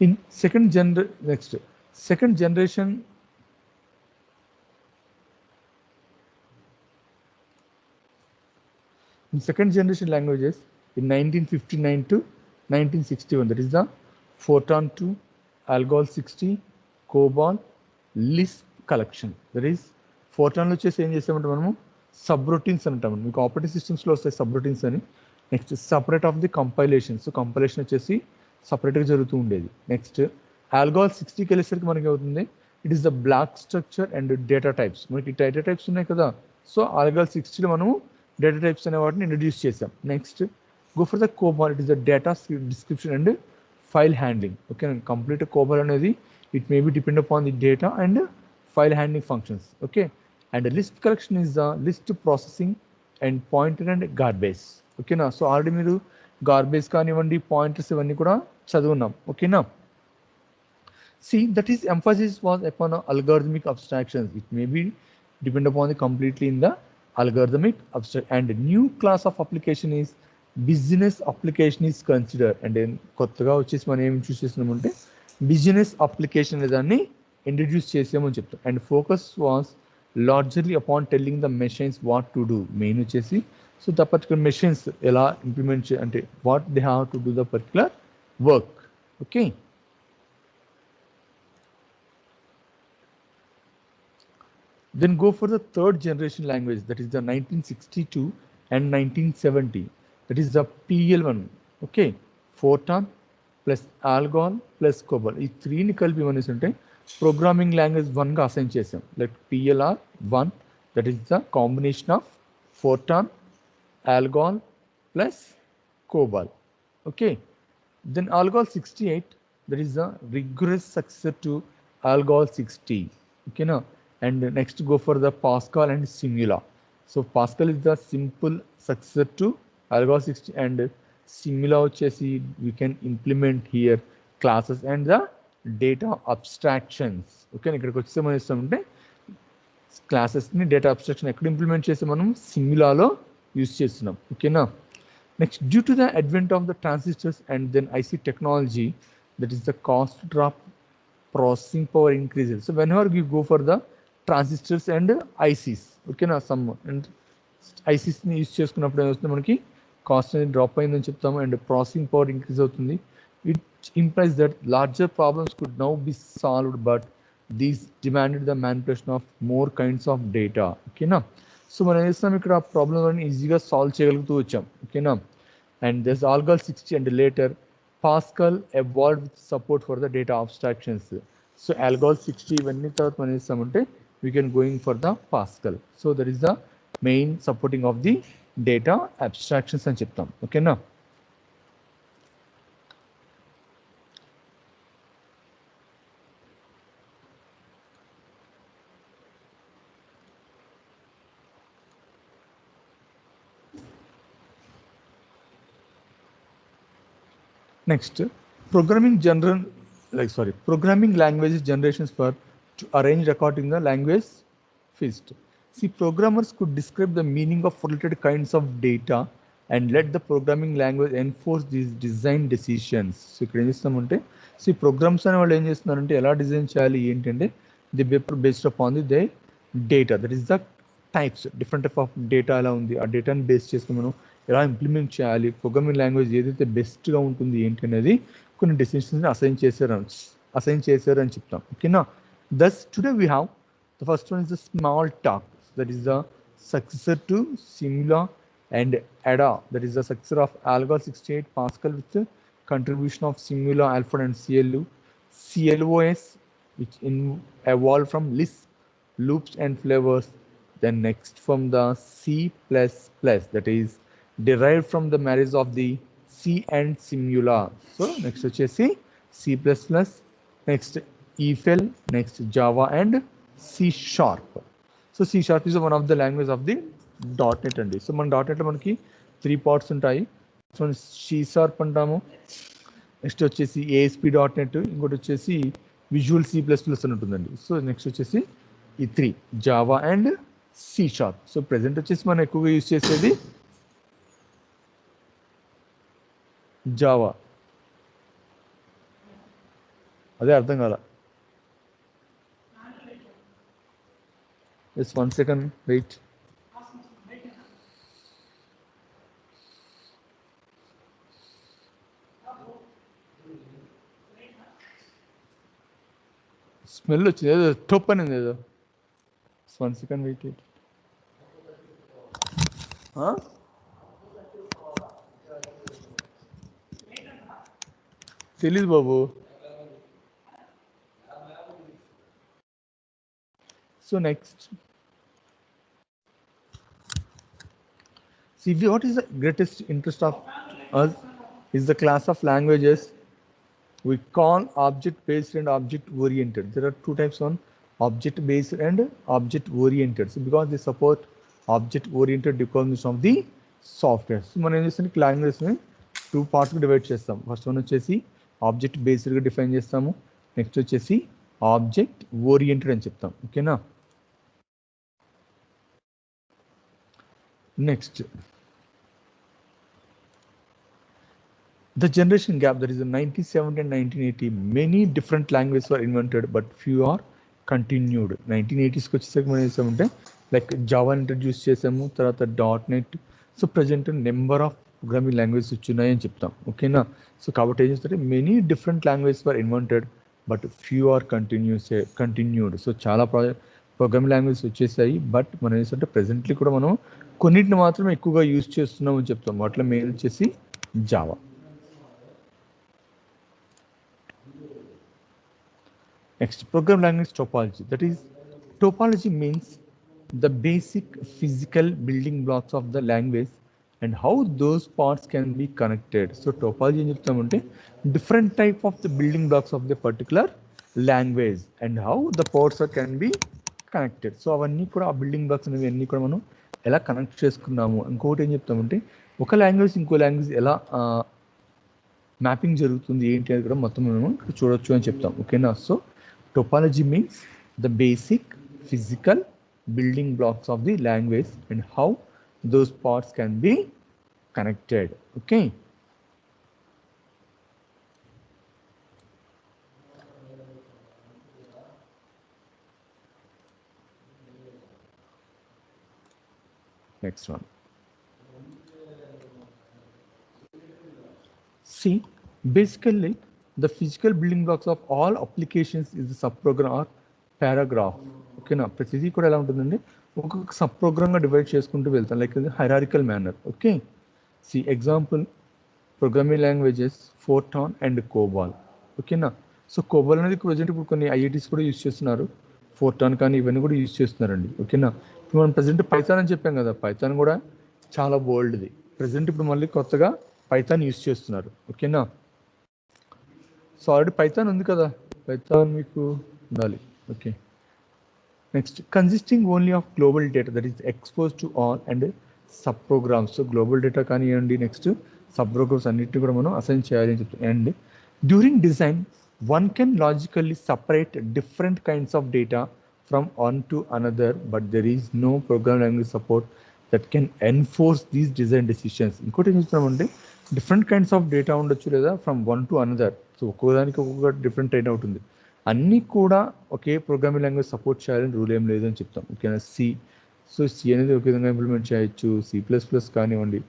In second generation in second generation languages in 1959 to 1961, that is the Fortran 2, Algol 60, COBOL, Lisp collection. That is Fortran లో వచ్చేసి ఏం చేస్తామంటే మనము సబ్రొటీన్స్ అంటాము. మీకు ఆపరేటింగ్ సిస్టమ్స్లో వస్తాయి సబ్రొటీన్స్ అని. Next separate of the compilation. So compilation వచ్చేసి సపరేట్గా జరుగుతూ ఉండేది. నెక్స్ట్ ఆల్గోల్ 60కి వెళ్ళేసరికి మనకి అవుతుంది it is the block structure and data types. మనకి డేటా టైప్స్ ఉన్నాయి కదా, సో ఆల్గోల్ 60లో మనము డేటా టైప్స్ అనే వాటిని ఇంట్రడ్యూస్ చేసాం. Next go for the కోబాల్, it is the data description and file handling. Okay, complete కోబాల్ అనేది it may be depend upon the data and file handling functions. Okay, and the list collection is the list processing and pointer and garbage. Okay na, so already మీరు garbage కానివ్వండి pointers ఇవన్నీ కూడా చదువున్నాం. ఓకేనా, see that is emphasis was upon algorithmic abstractions. It may be depend upon the completely in the algorithmic abstract, and new class of application is business application is considered. And then కొత్తగా వచ్చేసి మనం ఏం చూస్ చేస్తున్నామంటే business application దాన్ని introduce చేసామని చెప్తాం. And focus was largely upon telling the machines what to do. Main వచ్చేసి so the particular machines ఎలా ఇంప్లిమెంట్ అంటే what they have to do the particular work. Okay, then go for the third generation language, that is the 1962 and 1970, that is the PL1. Okay, Fortran plus Algol plus COBOL, ఈ త్రీని కలిపి ఏమనేసి అంటే programming language 1గా assign చేసాం. Like PLR1, that is the combination of Fortran, Algol plus COBOL. Okay, then Algol 68, that is the rigorous successor to Algol 60. Okay, now and next go for the Pascal and Simula. So Pascal is the simple successor to Algol 60, and Simula వచ్చేసి we can implement here classes and the data abstractions. Okay, ఇక్కడికి వచ్చేసి మనం చేస్తామంటే క్లాసెస్ని data abstraction ఎక్కడ implement చేసి మనం సిమ్యులాలో యూస్ చేస్తున్నాం. ఓకేనా, next due to the advent of the transistors and then IC technology, that is the cost drop, processing power increases. So whenever we go for the transistors and ICs, okay na, some and ICs ని use చేసుకున్నప్పుడు ఏమవుతుంది మనకి cost అనేది drop అయిందని చెప్తాము and processing power increase అవుతుంది. It implies that larger problems could now be solved, but these demanded the manipulation of more kinds of data. ఓకేనా, so మనం ఏం చేస్తాం ఇక్కడ ఆ ప్రాబ్లమ్ ఈజీగా సాల్వ్ చేయగలుగుతూ వచ్చాం. ఓకేనా, and there's Algol 60 and later Pascal evolved with support for the data abstractions. So Algol 60 ఇవన్నీ తర్వాత మనం చేస్తామంటే we can going for the Pascal. So that is the main supporting of the data abstractions అని చెప్తాం. ఓకేనా, next programming languages generations for to arrange recording the language feast. See, programmers could describe the meaning of related kinds of data and let the programming language enforce these design decisions. So ఇక్కడ ఏం చేస్తామంటే see programs అనే వాళ్ళు ఏం చేస్తున్నారంటే ఎలా design చేయాలి ఏంటంటే the based upon the they data, that is the types, different type of data ఎలా ఉంది ఆ డేటాని బేస్ చేసుకుని మనం ఎలా ఇంప్లిమెంట్ చేయాలి, ప్రోగ్రామింగ్ లాంగ్వేజ్ ఏదైతే బెస్ట్గా ఉంటుంది ఏంటి అనేది కొన్ని డెసిషన్స్ని అసైన్ చేశారు అని చెప్తాం. ఓకేనా, thus today we have the first one is the Smalltalk, that is the successor to Simula, and Ada, that is the successor of Algol 68, Pascal with the contribution of Simula, Alfred and CLOS, which evolved from Lisp, loops and flavors. Then next from the C++, that is derived from the marriage of the C and Simula. So next వచ్చేసి C++, next EFL, next Java and C#. So C# is one of the language of the .NET అండి. So మన .NET లో మనకి 3 parts ఉంటాయి. So C# అంటాము, next వచ్చేసి ASP.NET, ఇంకోటి వచ్చేసి విజువల్ C++ అని ఉంటుందండి. సో నెక్స్ట్ వచ్చేసి ఈ 3 Java and C#. So present వచ్చేసి మనం ఎక్కువగా యూజ్ చేసేది జావా. అదే అర్థం కాల. Just 1 second, wait. స్మెల్ వచ్చింది ఏదో టొప్ అనేది ఏదో. 1 second, wait. తెలీదు బాబు. So next, see what is the greatest interest of us is the class of languages we call object based and object oriented. There are two types on object based and object oriented. So because they support object oriented decomposition of the software. So మనం ఏం చేస్తాం languages ని two parts కి divide చేస్తాం. First one వచ్చేసి object based గా define చేస్తాము. Next వచ్చేసి ఆబ్జెక్ట్ ఓరియంటెడ్ అని చెప్తాం. ఓకేనా? Next, the generation gap, that is in 1970 and 1980, many different languages were invented, but few are continued. 1980s కి వచ్చేసరికి మనం చేసామంటే లైక్ జావా ఇంట్రడ్యూస్ చేసాము, తర్వాత .NET. So present number of programming languages వచ్చినాయని చెప్తాం. ఓకేనా? సో కాబట్టి ఏం చేస్తే many different languages were invented but few are continued. So చాలా ప్రోగ్రామింగ్ లాంగ్వేజెస్ వచ్చేసాయి, బట్ మనం ఏంటంటే ప్రెసెంట్లీ కూడా మనం కొన్నిటిని మాత్రమే ఎక్కువగా యూజ్ చేస్తున్నాం అని చెప్తాం. వాటిలో మెయిన్ వచ్చేసి Java. Next, program language topology. That is topology means the basic physical building blocks of the language and how those parts can be connected. So topology అని చెప్తామంటే different type of the building blocks of the particular language and how the parts can be connected. So అవన్నీ కూడా ఆ building blocks అనేవి అన్నీ కూడా మనం ఎలా కనెక్ట్ చేసుకున్నాము. ఇంకొకటి ఏం చెప్తామంటే ఒక లాంగ్వేజ్ ఇంకో లాంగ్వేజ్ ఎలా మ్యాపింగ్ జరుగుతుంది ఏంటి అనేది కూడా మొత్తం మనం చూడొచ్చు అని చెప్తాం. ఓకేనా? So topology means the basic physical building blocks of the language and how those parts can be connected. Okay. Next one. See, basically the physical building blocks of all applications is the subprogram or paragraph. ఓకేనా? ప్రతిదీ కూడా ఎలా ఉంటుందండి, ఒక్కొక్క sub ప్రోగ్రామ్గా divide చేసుకుంటూ వెళ్తాం, like hierarchical manner. Okay. C example programming languages Fortran and COBOL. ఓకేనా? So కోబాల్ అనేది ప్రజెంట్ ఇప్పుడు కొన్ని IITs కూడా యూజ్ చేస్తున్నారు, ఫోర్టాన్ కానీ ఇవన్నీ కూడా యూజ్ చేస్తున్నారండి. ఓకేనా? ఇప్పుడు మనం ప్రజెంట్ పైథాన్ అని చెప్పాం కదా, పైథాన్ కూడా చాలా బోల్డ్ది. ప్రజెంట్ ఇప్పుడు మళ్ళీ కొత్తగా పైథాన్ యూజ్ చేస్తున్నారు. ఓకేనా? సో ఆల్రెడీ పైథాన్ ఉంది కదా, పైథాన్ మీకు ఉండాలి. Okay. Next, consisting only of global data that is exposed to all and subprograms. So global data కానివ్వండి, నెక్స్ట్ subprograms అన్నిటిని కూడా మనం అసైన్ చేయాలి అని చెప్తాం. And during design one can logically separate different kinds of data from one to another, but there is no program language support that can enforce these design decisions. ఇంకోటి ఏం చెప్తున్నామంటే different kinds of data ఉండొచ్చు లేదా from one to another. So ఒక్కోదానికి ఒక్కొక్క different data ఉంటుంది. అన్నీ కూడా ఒకే ప్రోగ్రామింగ్ లాంగ్వేజ్ సపోర్ట్ చేయాలని రూల్ ఏం లేదని చెప్తాం. ఓకేనా? సో సి అనేది ఒక విధంగా ఇంప్లిమెంట్ చేయొచ్చు, C++ కానివ్వండి,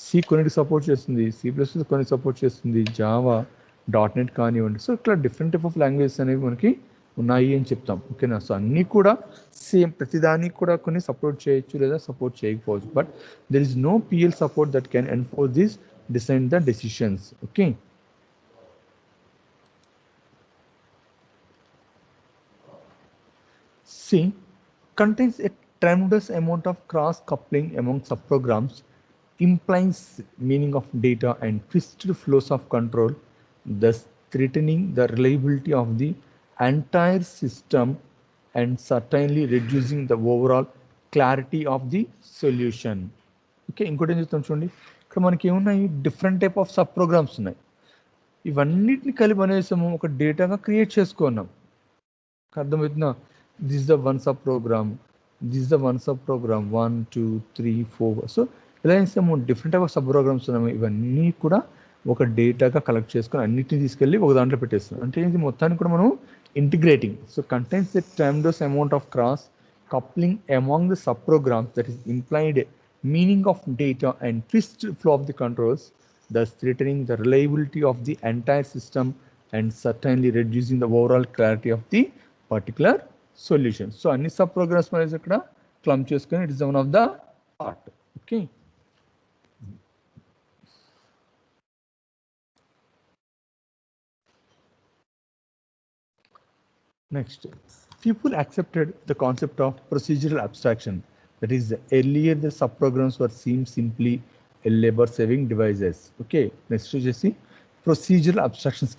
సి కొన్నిటి సపోర్ట్ చేస్తుంది, C++ కొన్ని సపోర్ట్ చేస్తుంది, జావా .NET కానివ్వండి. సో ఇట్లా డిఫరెంట్ టైప్ ఆఫ్ లాంగ్వేజెస్ అనేవి మనకి ఉన్నాయి అని చెప్తాం. ఓకేనా? సో అన్నీ కూడా సేమ్, ప్రతిదానికి కూడా కొన్ని సపోర్ట్ చేయొచ్చు లేదా సపోర్ట్ చేయకపోవచ్చు, but there is no PL support that can enforce this decide the decisions. Okay. C contains a tremendous amount of cross-coupling among subprograms, implies meaning of data and twisted flows of control, thus threatening the reliability of the entire system and certainly reducing the overall clarity of the solution. Okay, ఇంకోటి ఏం చెప్తాం చూడండి, ఇక్కడ మనకి ఏమున్నాయి, different type of sub programs ఉన్నాయి. ఇవన్నిటిని కలిపి అనేసాము ఒక డేటాగా క్రియేట్ చేసుకున్నాం. అర్థమవుతుందా? This is the one sub program, this is the one sub program, 1 2 3 4. So ఇలా చేసాము different type of sub programs ఉన్నాయి. ఇవన్నీ కూడా ఒక డేటాగా కలెక్ట్ చేసుకొని అన్నిటిని తీసుకెళ్ళి ఒక దాంట్లో పెట్టేస్తాం. అంటే ఇది మొత్తాన్ని కూడా మనం integrating. So contains the tremendous amount of cross coupling among the subprograms, that is implied meaning of data and twist flow of the controls, thus threatening the reliability of the entire system and certainly reducing the overall clarity of the particular solution. So అన్ని subprograms మనం ఇక్కడ క్లమ్ చేసుకొని it is one of the part. Okay. Next, people accepted the concept of procedural abstraction. That is, earlier the subprograms were seen simply a labor-saving devices. Okay, next to see procedural abstractions.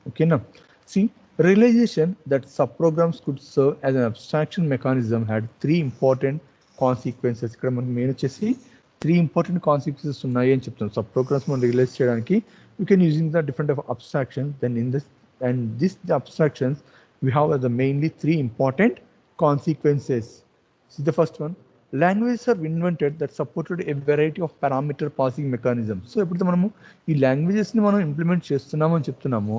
Okay, now see, realization that subprograms could serve as an abstraction mechanism had three important consequences. ఇక్కడ మనకి main వచ్చేసి three important consequences ఉన్నాయి అని చెప్తాం. Subprograms మనం realise చేయడానికి you can using the different type of abstractions. Then in this and this the abstractions we have the mainly three important consequences. See the first one, languages are invented that supported a variety of parameter passing mechanisms. So ఎప్పుడైతే మనము ఈ languages ని మనం implement చేస్తున్నాము అని చెప్తున్నాము,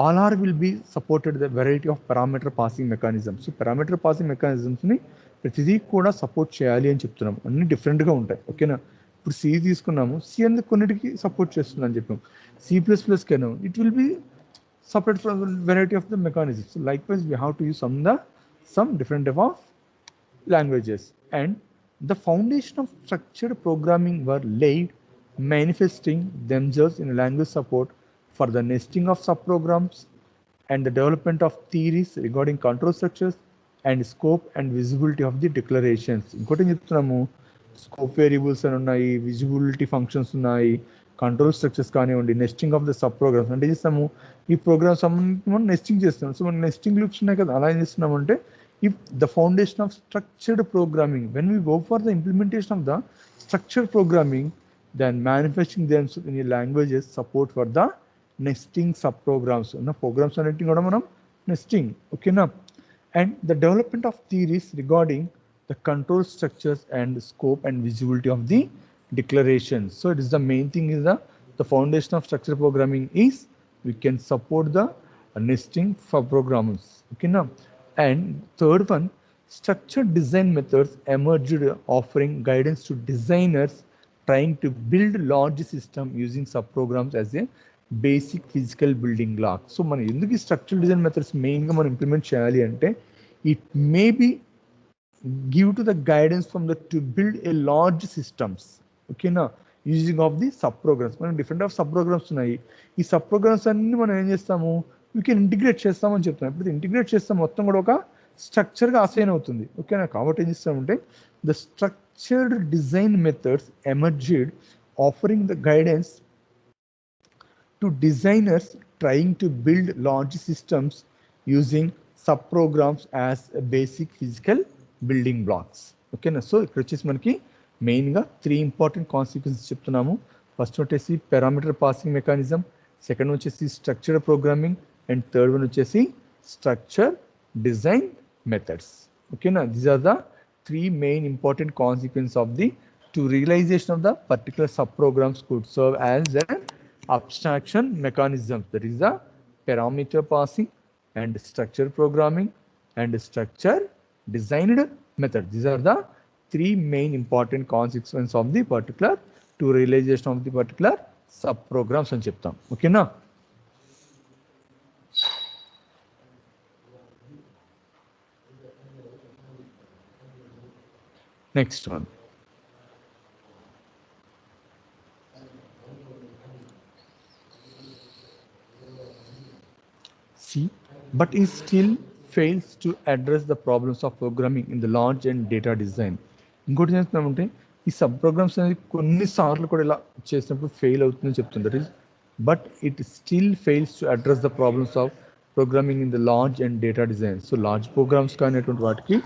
all are will be supported the variety of parameter passing mechanisms. So parameter passing mechanisms ని ప్రతిదీ కూడా సపోర్ట్ చేయాలి అని చెప్తున్నాము. అన్ని డిఫరెంట్ గా ఉంటాయి. ఓకేనా, ఇప్పుడు సి తీసుకున్నాము, సి అనేది కొన్నిటికి సపోర్ట్ చేస్తుంది అని చెప్పాము. C++ కైనా it will be separate from the variety of the mechanisms. So likewise, we have to use some different type of languages, and the foundation of structured programming were laid, manifesting themselves in language support for the nesting of subprograms and the development of theories regarding control structures and scope and visibility of the declarations. ఇంకోటి చెప్తున్నాము, scope variables అని ఉన్నాయి, visibility functions ఉన్నాయి, control structures కానివ్వండి, nesting of the sub programs అంటే చేస్తాము ఈ programmes మనం నెస్టింగ్ చేస్తున్నాం. సో మన నెస్టింగ్ లూప్స్ ఉన్నాయి కదా, అలా ఏం చేస్తున్నామంటే if the foundation of structured programming when we go for the implementation of the structured programming then manifesting them in languages support for the nesting sub programs ఉన్న programs అన్నింటినీ కూడా మనం నెస్టింగ్. ఓకేనా, and the development of theories regarding the control structures and scope and visibility of the declarations. So it is the main thing is the foundation of structured programming is we can support the nesting for programs. Okay now, and third one, structured design methods emerged offering guidance to designers trying to build large system using subprograms as a basic physical building block. So మనం ఎందుకు structured design methods main గా మనం implement చేయాలి అంటే it may be give to the guidance from the to build a large systems. Okay na, using of the sub programs. మనం different of sub programs ఉన్నాయి. ఈ sub programmes అన్ని మనం ఏం చేస్తాము, వీ కెన్ ఇంటిగ్రేట్ చేస్తామని చెప్తున్నాం. ఇప్పుడు ఇంటిగ్రేట్ చేస్తాం మొత్తం కూడా ఒక స్ట్రక్చర్గా అసైన్ అవుతుంది. ఓకేనా, కాబట్టి ఏం చేస్తామంటే the structured design methods emerged offering the guidance to designers trying to build large systems using sub programs as basic physical building blocks. ఓకేనా, సో ఇక్కడ వచ్చేసి మనకి మెయిన్గా త్రీ ఇంపార్టెంట్ కాన్సిక్వెన్సెస్ చెప్తున్నాము. ఫస్ట్ వచ్చేసి పారామీటర్ పాసింగ్ మెకానిజం, సెకండ్ వచ్చేసి structured programming, and third one వచ్చేసి structure design methods. ఓకేనా, these are the three main important consequence of the to realization of the particular sub programmes could serve as an abstraction mechanism. That is the parameter passing and structure programming and structure designed method. These are the three main important consequences of the particular to realization of the particular sub programs అని చెప్తాం. ఓకేనా, next one C, but it still fails to address the problems of programming in the large and data design. ఇంకోటి చేస్తున్నామంటే ఈ sub programmes అనేది కొన్నిసార్లు కూడా ఇలా చేసినప్పుడు ఫెయిల్ అవుతుందని చెప్తుంది. But it still fails to address the problems of programming in the large and data design. So large programs కానీ అటువంటి వాటికి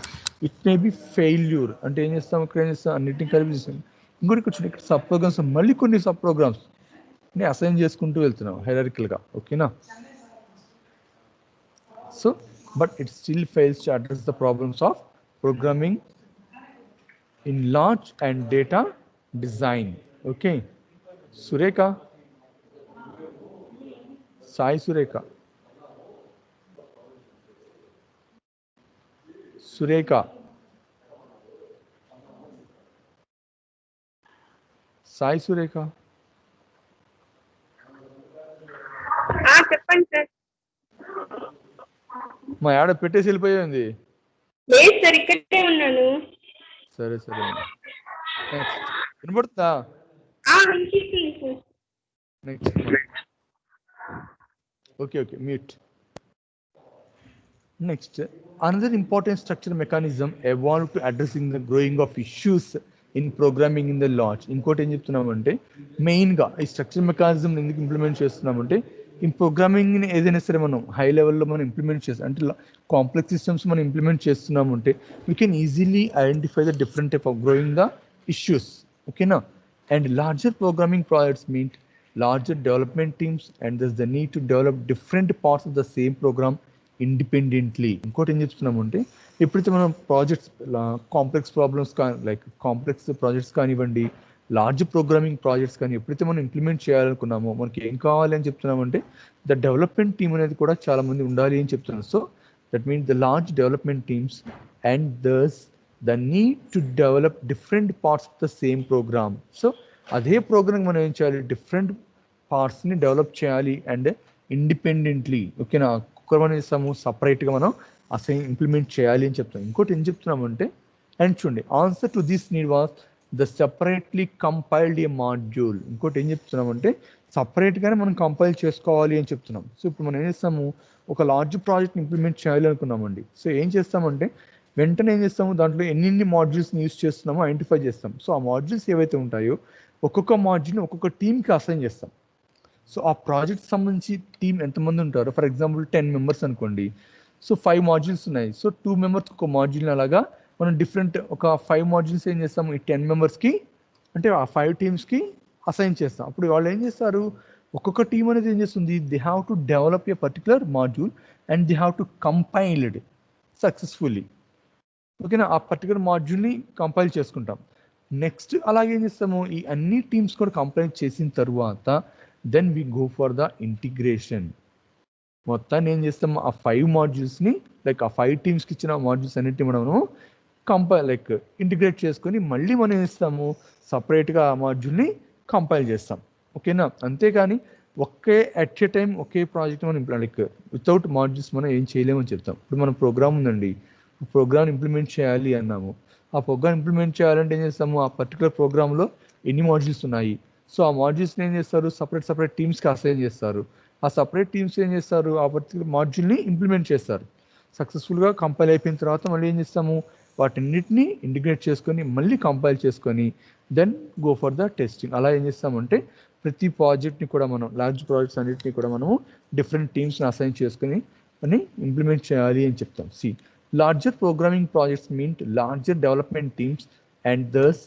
ఇట్ మే బి ఫెయిల్యూర్. అంటే ఏం చేస్తాం, ఇక్కడ ఏం చేస్తాం, అన్నింటినీ కలిపి చేస్తాం. ఇంకోటి ఇక్కడ సబ్ ప్రోగ్రామ్స్ మళ్ళీ కొన్ని సబ్ ప్రోగ్రామ్స్ అసైన్ చేసుకుంటూ వెళ్తున్నాం హైరార్కికల్గా. ఓకేనా, so but it still fails to address the problems of programming in large and data design. Okay, Sureka. Sai Surekha. Surekha. Sai Surekha. చెప్పండి సార్. మా ఆడ పెట్టేసి వెళ్ళిపోయింది. లేదు సార్, ఇక్కడే ఉన్నాను. సరే సరే. వినపడుతుందా? వినిపిస్తుంది sir. Next. Okay okay, mute. Next, another important structure mechanism evolved to addressing the growing of issues in programming in the large. ఇంకోటి ఏం చెప్తున్నామంటే మెయిన్గా ఈ స్ట్రక్చర్ మెకానిజం ఎందుకు ఇంప్లిమెంట్ చేస్తున్నామంటే ఈ ప్రోగ్రామింగ్ని ఏదైనా సరే మనం హై లెవెల్లో మనం ఇంప్లిమెంట్ చేస్తాం అంటే కాంప్లెక్స్ సిస్టమ్స్ మనం ఇంప్లిమెంట్ చేస్తున్నామంటే we can easily identify the different type of growing the issues. ఓకేనా? And larger programming projects mean larger development teams and there's the need to develop different parts of the same program independently. ఇంకోటి ఏం చెప్తున్నామంటే ఎప్పుడైతే మనం projects complex problems like complex projects కానివ్వండి, large programming projects కానీ ఎప్పుడైతే మనం ఇంప్లిమెంట్ చేయాలనుకున్నామో మనకి ఏం కావాలి అని చెప్తున్నామంటే ద డెవలప్మెంట్ టీమ్ అనేది కూడా చాలా మంది ఉండాలి అని చెప్తున్నాం. So that means the large development teams and thus the need to develop different parts of the same program. So అదే ప్రోగ్రామ్ మనం ఏం చేయాలి, డిఫరెంట్ పార్ట్స్ని డెవలప్ చేయాలి అండ్ ఇండిపెండెంట్లీ. ఓకేనా? ఒక్కరు మనం చేస్తాము సపరేట్గా మనం అసైన్ ఇంప్లిమెంట్ చేయాలి అని చెప్తాం. ఇంకోటి ఏం చెప్తున్నామంటే అండ్ చూడండి answer to this need was the separately compiled A module. ఇంకోటి ఏం చెప్తున్నామంటే సపరేట్గానే మనం కంపైల్ చేసుకోవాలి అని చెప్తున్నాం. సో ఇప్పుడు మనం ఏం చేస్తాము, ఒక లార్జ్ ప్రాజెక్ట్ ఇంప్లిమెంట్ చేయాలి అనుకున్నామండి. సో ఏం చేస్తామంటే వెంటనే ఏం చేస్తాము, దాంట్లో ఎన్ని మాడ్యూల్స్ని యూస్ చేస్తున్నామో ఐడెంటిఫై చేస్తాం. సో ఆ మాడ్యూల్స్ ఏవైతే ఉంటాయో ఒక్కొక్క మాడ్యూల్ని ఒక్కొక్క టీమ్కి అసైన్ చేస్తాం. సో ఆ ప్రాజెక్ట్ సంబంధించి టీం ఎంతమంది ఉంటారో, ఫర్ ఎగ్జాంపుల్ 10 మెంబర్స్ అనుకోండి. సో 5 మాడ్యూల్స్ ఉన్నాయి. సో 2 మెంబర్స్ ఒక మాడ్యూల్ అలాగా మనం డిఫరెంట్ ఒక 5 మాడ్యూల్స్ ఏం చేస్తాము ఈ 10 మెంబర్స్కి అంటే ఆ 5 టీమ్స్కి అసైన్ చేస్తాం. అప్పుడు వాళ్ళు ఏం చేస్తారు, ఒక్కొక్క టీం అనేది ఏం చేస్తుంది, they have to develop a particular module and they have to compiled successfully. ఓకేనా? ఆ పర్టికులర్ మాడ్యూల్ని కంపైల్ చేసుకుంటాం. నెక్స్ట్ అలాగే ఏం చేస్తాము, ఈ అన్ని టీమ్స్ కూడా కంపైల్ చేసిన తర్వాత then we go for the integration. మొత్తాన్ని ఏం చేస్తాము, ఆ 5 మాడ్యూల్స్ని లైక్ ఆ 5 టీమ్స్కి ఇచ్చిన మాడ్యూల్స్ అన్నిటిని మనము లైక్ ఇంటిగ్రేట్ చేసుకొని మళ్ళీ మనం ఏం చేస్తాము, సపరేట్గా ఆ మాడ్యూల్ని కంపైల్ చేస్తాం. ఓకేనా? అంతేగాని ఒకే అట్ ఏ టైం ఒకే ప్రాజెక్ట్ మనం లైక్ వితౌట్ మాడ్యూల్స్ మనం ఏం చేయలేమని చెప్తాం. ఇప్పుడు మన ప్రోగ్రామ్ ఉందండి, ప్రోగ్రామ్ ఇంప్లిమెంట్ చేయాలి అన్నాము. ఆ ప్రోగ్రామ్ ఇంప్లిమెంట్ చేయాలంటే ఏం చేస్తాము, ఆ పర్టికులర్ ప్రోగ్రామ్లో ఎన్ని మాడ్యూల్స్ ఉన్నాయి. సో ఆ మాడ్యూల్స్ని ఏం చేస్తారు, సపరేట్ టీమ్స్కి అసైన్ చేస్తారు. ఆ సపరేట్ టీమ్స్ ఏం చేస్తారు, ఆ పర్టికులర్ మాడ్యూల్ని ఇంప్లిమెంట్ చేస్తారు. సక్సెస్ఫుల్గా కంపైల్ అయిపోయిన తర్వాత మళ్ళీ ఏం చేస్తాము, వాటిన్నిటిని ఇంటిగ్రేట్ చేసుకొని మళ్ళీ కంపైల్ చేసుకొని then go for the testing. అలా ఏం చేస్తామంటే ప్రతి ప్రాజెక్ట్ని కూడా మనం లార్జ్ ప్రాజెక్ట్స్ అన్నిటిని కూడా మనము డిఫరెంట్ టీమ్స్ని అసైన్ చేసుకొని అని ఇంప్లిమెంట్ చేయాలి అని చెప్తాం. See larger programming projects mean larger development teams and thus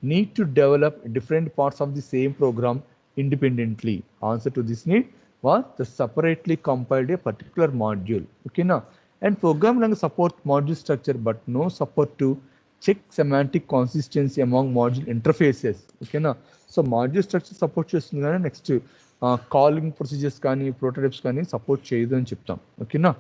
need to develop different parts of the same program independently. Answer to this need was the separately compiled a particular module. Okay now, and program language support module structure but no support to check semantic consistency among module interfaces. Okay now, so module structure support చేస్తుంది కానీ next calling procedures కానీ prototypes కానీ support చేయదు అని చెప్తాం. ఓకేనా?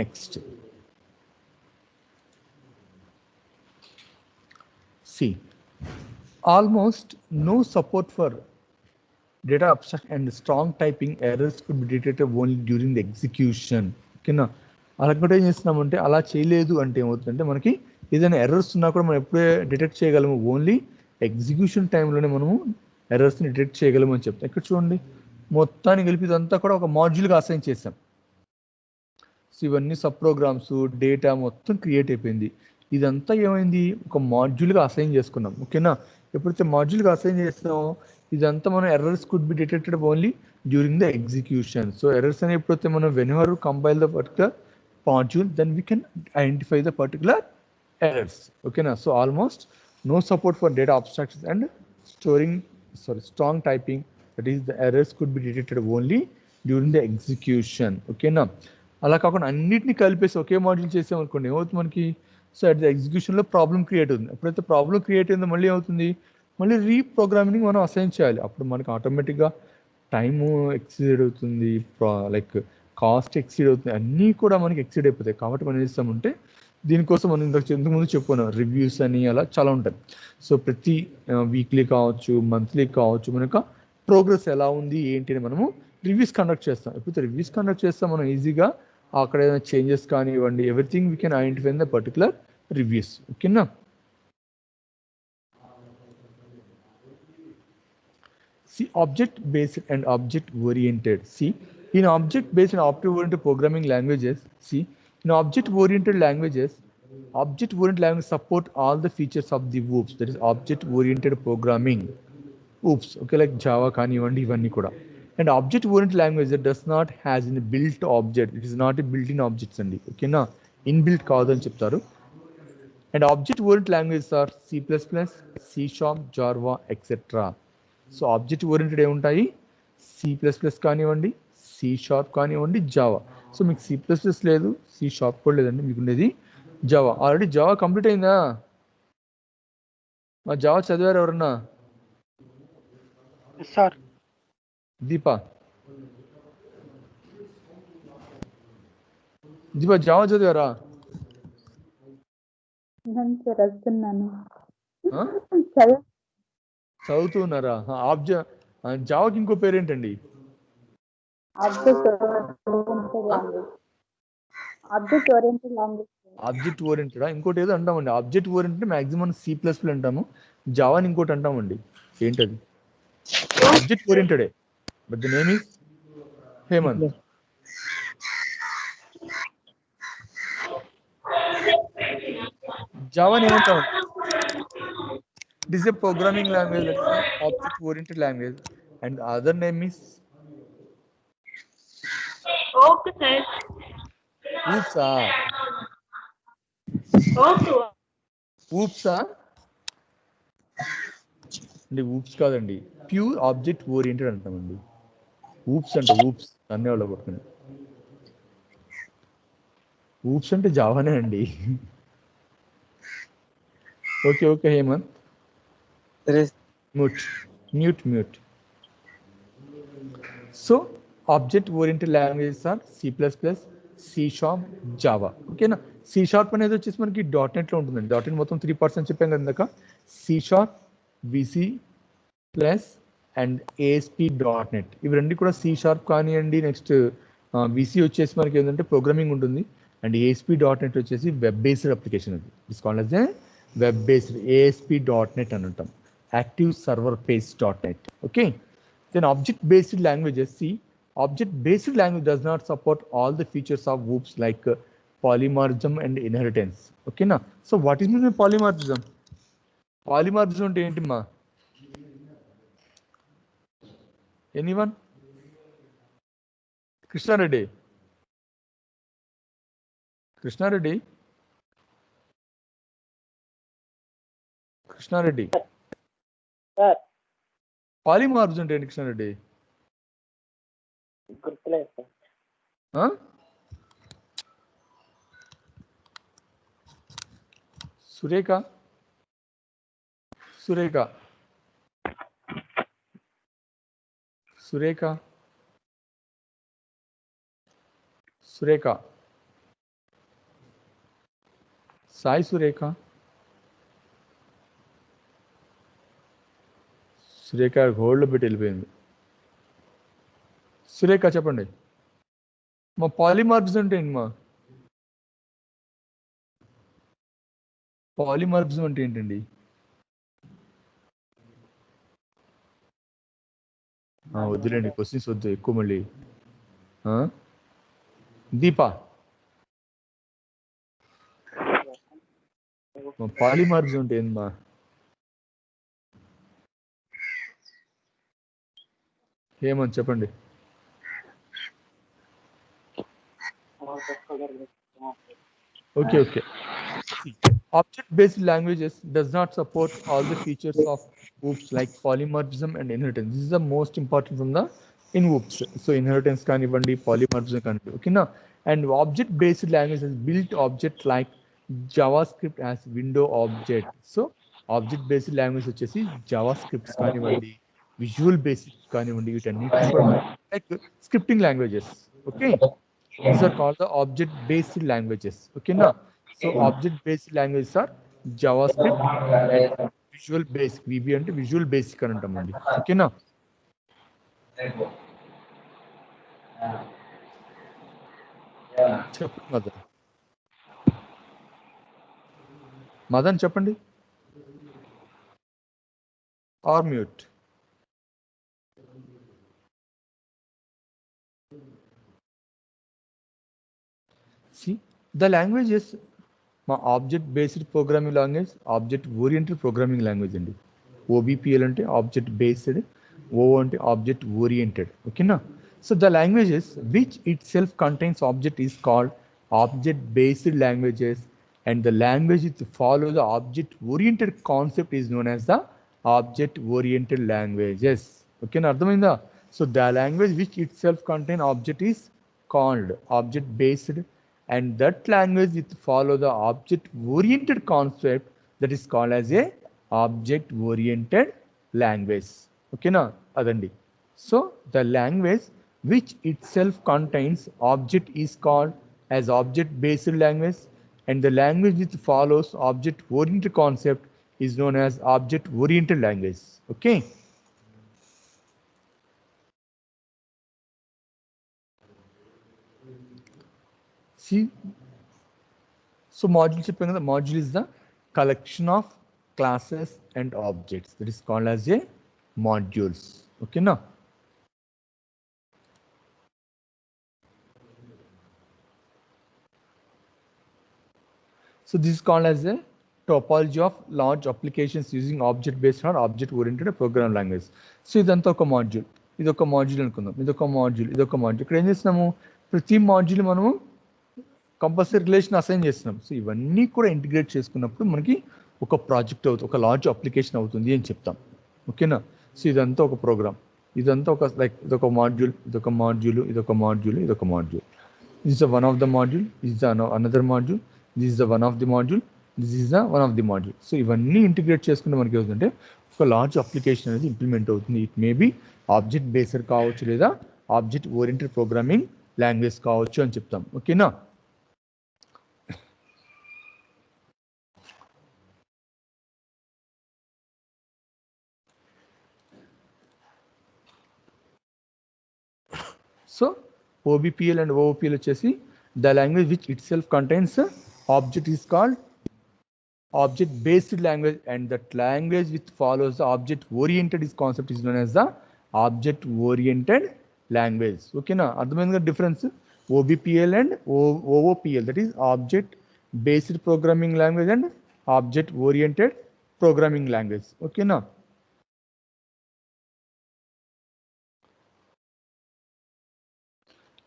Next, see, almost no support for data abstract and strong typing errors could be detected only during the execution. ఓకేనా? అలా కూడా ఏం చేస్తున్నామంటే అలా చేయలేదు అంటే ఏమవుతుందంటే మనకి ఏదైనా ఎర్రర్స్ ఉన్నా కూడా మనం ఎప్పుడే డిటెక్ట్ చేయగలము, ఓన్లీ ఎగ్జిక్యూషన్ టైంలోనే మనము ఎర్రర్స్ని డిటెక్ట్ చేయగలము అని చెప్తాం. ఇక్కడ చూడండి మొత్తాన్ని కలిపి ఇదంతా కూడా ఒక మాడ్యూల్గా అసైన్ చేసాం. సో ఇవన్నీ సబ్ ప్రోగ్రామ్స్ డేటా మొత్తం క్రియేట్ అయిపోయింది. ఇదంతా ఏమైంది, ఒక మాడ్యూల్గా అసైన్ చేసుకున్నాం. ఓకేనా? ఎప్పుడైతే మాడ్యూల్గా అసైన్ చేస్తామో ఇదంతా మనం errors could be detected only during the execution. So errors అని ఎప్పుడైతే మనం whenever compile the particular module then we can identify the particular errors. ఓకేనా? So almost no support for data abstraction and strong typing, that is the errors could be detected only during the execution. ఓకేనా? అలా కాకుండా అన్నిటిని కలిపేసి ఒకే module చేసామనుకోండి ఏమవుతుంది, మనకి so at the ఎగ్జిక్యూషన్లో ప్రాబ్లం క్రియేట్ అవుతుంది. ఎప్పుడైతే ప్రాబ్లం క్రియేట్ అయిందో మళ్ళీ అవుతుంది, మళ్ళీ రీప్రోగ్రామింగ్ మనం అసైన్ చేయాలి. అప్పుడు మనకు ఆటోమేటిక్గా టైము ఎక్సీడ్ అవుతుంది, లైక్ కాస్ట్ ఎక్సీడ్ అవుతుంది, అన్నీ కూడా మనకి ఎక్సీడ్ అయిపోతాయి. కాబట్టి మనం ఏం చేస్తామంటే దీనికోసం మనం ఇంతకుముందు చెప్పుకున్నాం, రివ్యూస్ అని అలా చాలా ఉంటాయి. సో ప్రతి వీక్లీ కావచ్చు, మంత్లీ కావచ్చు, మనకు ప్రోగ్రెస్ ఎలా ఉంది ఏంటి అని మనము రివ్యూస్ కండక్ట్ చేస్తాం. ఎప్పుడైతే రివ్యూస్ కండక్ట్ చేస్తాం మనం ఈజీగా అక్కడ ఏదైనా చేంజెస్ కానివ్వండి, everything we can identify in the particular reviews. ఓకేనా? See, object-based and object-oriented. See, in object-based and object-oriented programming languages, in object-oriented languages support all the features of the OOPs. That is object-oriented programming. OOPs, okay, like Java, Kanivandi, Ivanni kuda. And object-oriented language that does not has a built object. It is not a built-in objects andi. Okay, na inbuilt kaadu ani cheptaru. And object-oriented languages are C++, C#, Java, etc. So object oriented ఏముంటాయి? C++ కానివ్వండి, C# కానివ్వండి, Java. So మీకు C++ లేదు, C# కూడా లేదండి, మీకు ఉండేది Java. Already Java complete అయిందా? మా జావా చదివారు ఎవరన్నా? సార్ దీపా జావా చదివారా? చదువుతున్నారా? జావాకి ఇంకో పేరేంటండి? Object oriented. ఇంకోటి ఏదో అంటామండి, ఆబ్జెక్ట్ ఓరియంటెడ్ మాక్సిమం C++ అంటాము, జావాని ఇంకోటి అంటామండి. ఏంటది? ఆబ్జెక్ట్ ఓరియంటెడే, but the name is Hemanth. జావాని ఏమంటామండి? It is a programming language, that is an object-oriented language, and the other name is Okay, sir. OOPS. Okay. OOPS అంటే OOPS కాదండి, ప్యూర్ ఆబ్జెక్ట్ ఓరియంటెడ్ అంటామండి. OOPS అంటే OOPS అన్నీ వాళ్ళు కొట్టుకుని. OOPS అంటే జావానే అండి. Okay okay Hemanth, mute. So object-oriented languages are C++, C#, Java. ఓకేనా? C# అనేది వచ్చేసి మనకి .NET లో ఉంటుందండి. .NET మొత్తం 3% చెప్పాం కదా ఇందాక. C#, VC plus and ASP.NET, ఇవి రెండు కూడా C# కానివ్వండి. నెక్స్ట్ VC వచ్చేసి మనకి ఏంటంటే ప్రోగ్రామింగ్ ఉంటుంది, అండ్ ASP.NET వచ్చేసి వెబ్ బేస్డ్ అప్లికేషన్. అది it's called as a web based ASP.NET అని అంటాం, active server based.NET. Okay, then object-based languages. See, object-based language does not support all the features of OOPs like polymorphism and inheritance. Okay, na? So what is mean by polymorphism? Polymorphism అంటే ఏంటి మా? Anyone? Krishnareddy. Sir polymorphism అంటే ఏంటి కృష్ణారెడ్డి? గుర్తులేదు sir. Surekha Sai Surekha హోల్డ్లో పెట్టి వెళ్ళిపోయింది. సురేఖ చెప్పండి మా, పాలిమార్ఫిజం అంటే ఏంటి మా? పాలిమార్ఫిజం అంటే ఏంటండి? వద్దులేండి, క్వశ్చన్స్ వద్దు ఎక్కువ మళ్ళీ. దీపా, పాలిమార్ఫిజం అంటే ఏంది మా? ఏమని చెప్పండి. Okay. Object-based languages does not support all the features of OOPs like polymorphism and inheritance. This is the most important from the in OOPs. So inheritance kanivandi, polymorphism kanivandi. Okay, now and object-based languages built object like JavaScript has window object. So object based language వచ్చేసి JavaScripts కానివ్వండి, Visual Basic కానివ్వండి, వీటన్నిటిని కూడా like scripting languages. Okay, these are called the object based languages. ఓకేనా, so object based languages are JavaScript and Visual Basic. VB అంటే Visual Basic అని అంటామండి. ఓకేనా, చెప్పండి మదన్. మదన్ చెప్పండి, or mute. See, the language is మా object based programming language, object oriented programming language అండి. OBPL అంటే ఆబ్జెక్ట్ బేస్డ్, ఓ అంటే ఆబ్జెక్ట్ ఓరియంటెడ్. ఓకేనా, so the languages which it self contains object is called object based languages and the language it follow the object oriented concept is known as the object oriented languages. ఓకేనా, అర్థమైందా? So the language which it self contain object is called object based and that language it follow the object oriented concept that is called as a object oriented language. Okay na adandi. So the language which itself contains object is called as object based language and the language which follows object oriented concept is known as object oriented language. Okay, see, so module చెప్పాను కదా, module is the collection of classes and objects that is called as a modules. Okay na, so this is called as a topology of large applications using object based or object oriented program language. So ఇదంతా ఒక module, ఇది ఒక module అనుకుందాం, ఇది ఒక module, ఇది ఒక module. ఇక్కడ ఏం చేస్తున్నాము, ప్రతి మాడ్యూల్ మనము కంపల్సరీ రిలేషన్ అసైన్ చేస్తున్నాం. సో ఇవన్నీ కూడా ఇంటిగ్రేట్ చేసుకున్నప్పుడు మనకి ఒక ప్రాజెక్ట్ అవుతుంది, ఒక లార్జ్ అప్లికేషన్ అవుతుంది అని చెప్తాం. ఓకేనా, సో ఇదంతా ఒక ప్రోగ్రామ్, ఇదంతా ఒక లైక్ ఇదొక మాడ్యూల్, ఇదొక మాడ్యూల్, ఇదొక మాడ్యూల్, ఇదొక module. This is one of the module, this is another module, this is the one of the module, this is the one of the module. So ఇవన్నీ integrate చేసుకుంటే మనకి ఏమవుతుందంటే ఒక large application అనేది implement అవుతుంది. It may be object based కావచ్చు లేదా object oriented programming language కావచ్చు అని చెప్తాం. ఓకేనా, సో OBPL and OOPL వచ్చేసి the language which itself contains object is called object based language and that language which follows the object oriented is concept is known as the object oriented language. Okay na, అర్థమైంది కదా difference OBPL and OOPL, that is object based programming language and object oriented programming language. Okay na,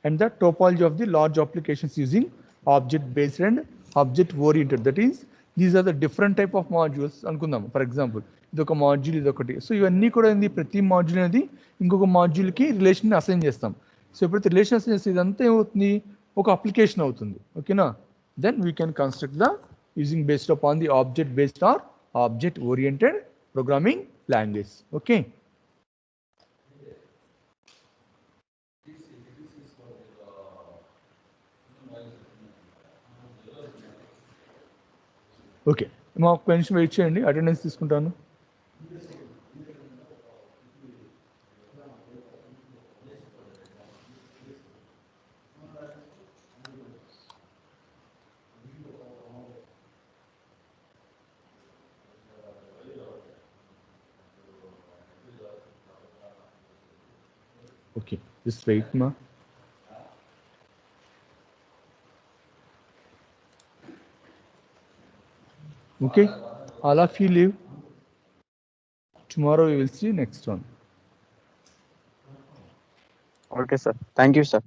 and the topology of the large applications using object based and object oriented, that is these are the different type of modules అనుకుందాం. For example ఇదొక module, ఇదొకటి. సో ఇవన్నీ కూడా ఏంది, ప్రతి module అనేది ఇంకొక మాడ్యూల్కి రిలేషన్ అసైన్ చేస్తాం. సో ఎప్పుడైతే రిలేషన్ అసైన్ చేస్తే ఇదంతా ఏమవుతుంది, ఒక అప్లికేషన్ అవుతుంది. ఓకేనా, then we can construct the using based upon the object based or object oriented programming language. Okay, okay, మా ఒక్క నిమిషం వెయిట్ చేయండి, అటెండెన్స్ తీసుకుంటాను. ఓకే, జస్ట్ వెయిట్ మా. Okay, all of you leave. Tomorrow we will see next one. Okay, sir. Thank you, sir.